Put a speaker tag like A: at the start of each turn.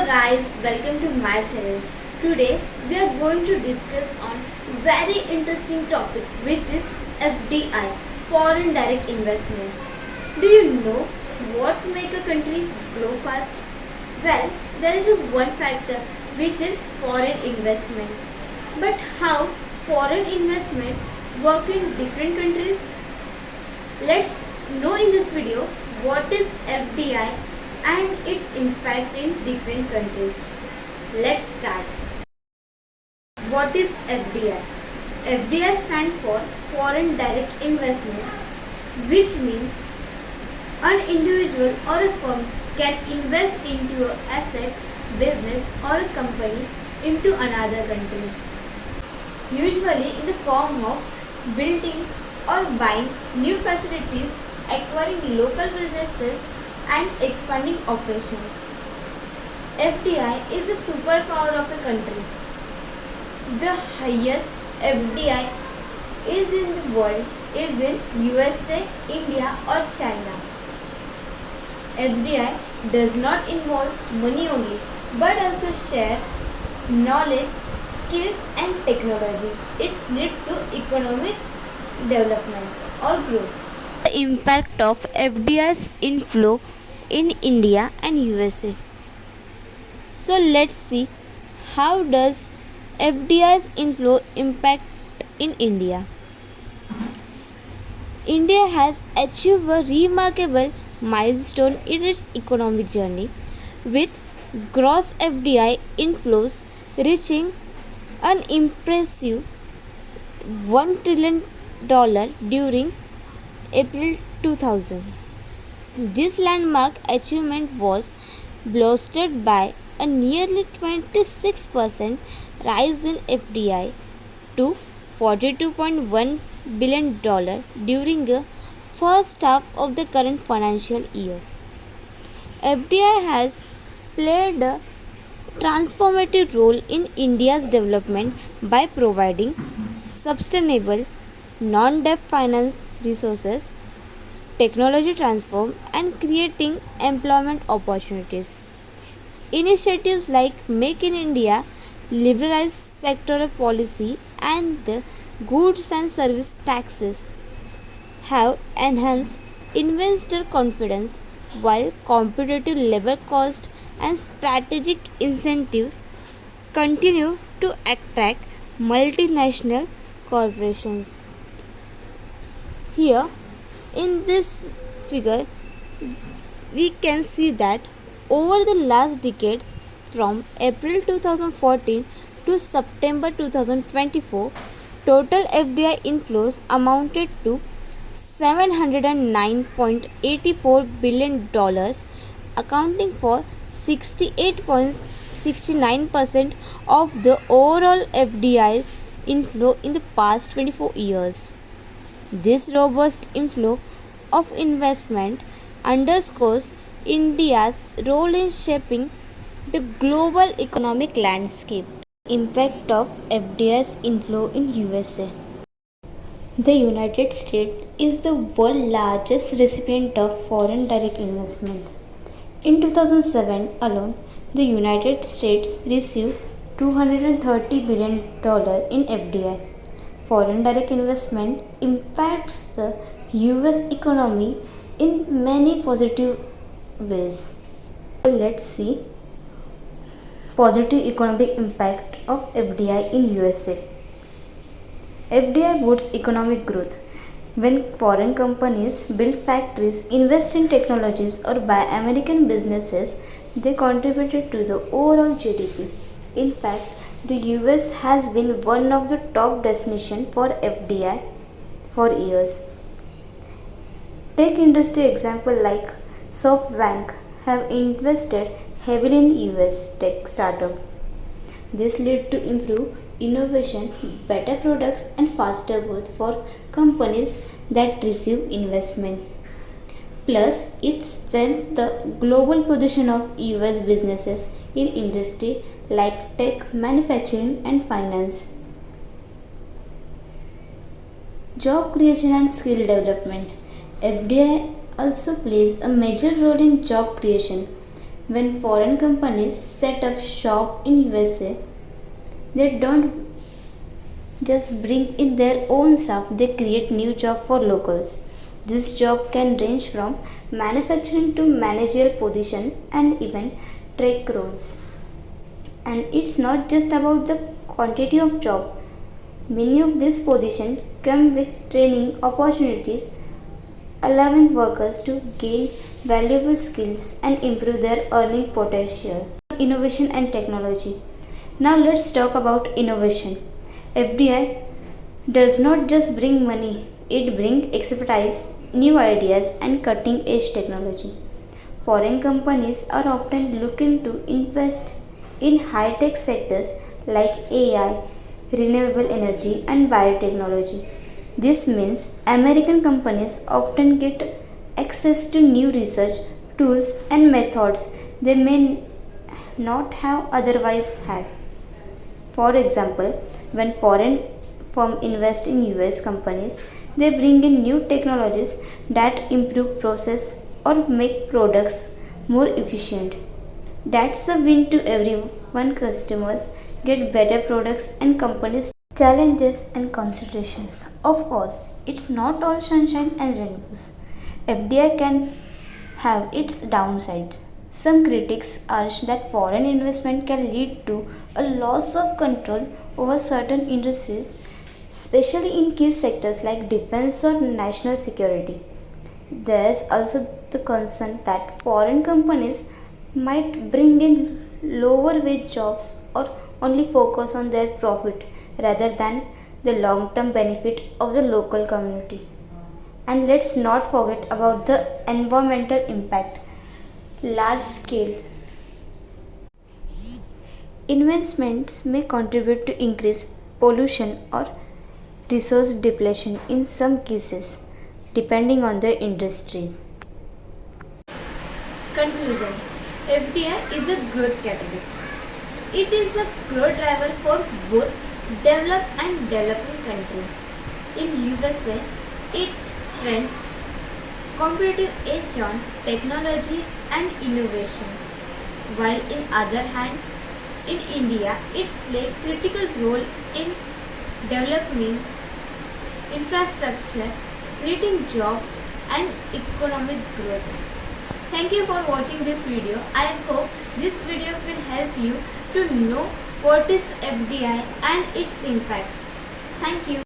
A: Guys, welcome to my channel. Today we are going to discuss on very interesting topic which is FDI, foreign direct investment. Do you know what make a country grow fast? Well, there is a one factor which is foreign investment. But how foreign investment work in different countries? Let's know in this video what is FDI and its impact in different countries. Let's start. What is FDI? FDI stands for Foreign Direct Investment, which means an individual or a firm can invest into an asset, business or a company into another country, usually in the form of building or buying new facilities, acquiring local businesses and expanding operations. FDI is the superpower of a country. The highest FDI is in the world is in USA, India or China. FDI does not involve money only but also share knowledge, skills and technology. It's lead to economic development or growth. The impact of FDI's inflow in India and USA. So let's see how does FDI's inflow impact in India. India has achieved a remarkable milestone in its economic journey with gross FDI inflows reaching an impressive $1 trillion during April 2000. This landmark achievement was bolstered by a nearly 26% rise in FDI to $42.1 billion during the first half of the current financial year. FDI has played a transformative role in India's development by providing sustainable non-debt finance resources, technology transform and creating employment opportunities. Initiatives like Make in India, liberalized sectoral policy and the goods and service taxes have enhanced investor confidence while competitive labor cost and strategic incentives continue to attract multinational corporations. Here in this figure we can see that over the last decade from April 2014 to September 2024, total FDI inflows amounted to $709.84 billion, accounting for 68.69% of the overall FDI's inflow in the past 24 years. This robust inflow of investment underscores India's role in shaping the global economic landscape. Impact of FDI's inflow in USA. The United States is the world's largest recipient of foreign direct investment. In 2007 alone, the United States received $230 billion in FDI. Foreign direct investment impacts the US economy in many positive ways. Let's see positive economic impact of FDI in USA. FDI boosts economic growth. When foreign companies build factories, invest in technologies or buy American businesses, they contributed to the overall GDP. In fact, the US has been one of the top destinations for FDI for years. Tech industry example like SoftBank have invested heavily in US tech startup. This led to improved innovation, better products and faster growth for companies that receive investment. Plus, it strengthens the global position of US businesses in industry like tech, manufacturing and finance. Job creation and skill development. FDI also plays a major role in job creation. When foreign companies set up shop in USA, they don't just bring in their own staff, they create new job for locals. This job can range from manufacturing to managerial position and even tech roles. And it's not just about the quantity of job. Many of these positions come with training opportunities, allowing workers to gain valuable skills and improve their earning potential. Innovation and technology. Now let's talk about innovation. FDI does not just bring money, it brings expertise, new ideas, and cutting edge technology. Foreign companies are often looking to invest in high tech sectors like AI, renewable energy, and biotechnology. This means American companies often get access to new research tools and methods they may not have otherwise had. For example, when foreign firms invest in US companies, they bring in new technologies that improve process or make products more efficient. That's a win to everyone. Customers get better products and companies challenges and considerations. Of course, it's not all sunshine and rainbows. FDI can have its downsides. Some critics urge that foreign investment can lead to a loss of control over certain industries, especially in key sectors like defense or national security. There's also the concern that foreign companies might bring in lower wage jobs or only focus on their profit rather than the long term benefit of the local community. And let's not forget about the environmental impact. Large scale investments may contribute to increased pollution or resource depletion in some cases, depending on the industries. Conclusion. FDI is a growth catalyst. It is a growth driver for both developed and developing countries. In USA, it strengthens competitive edge on technology and innovation, while in other hand, in India, it's played critical role in developing infrastructure, creating jobs and economic growth. Thank you for watching this video. I hope this video will help you to know what is FDI and its impact. Thank you.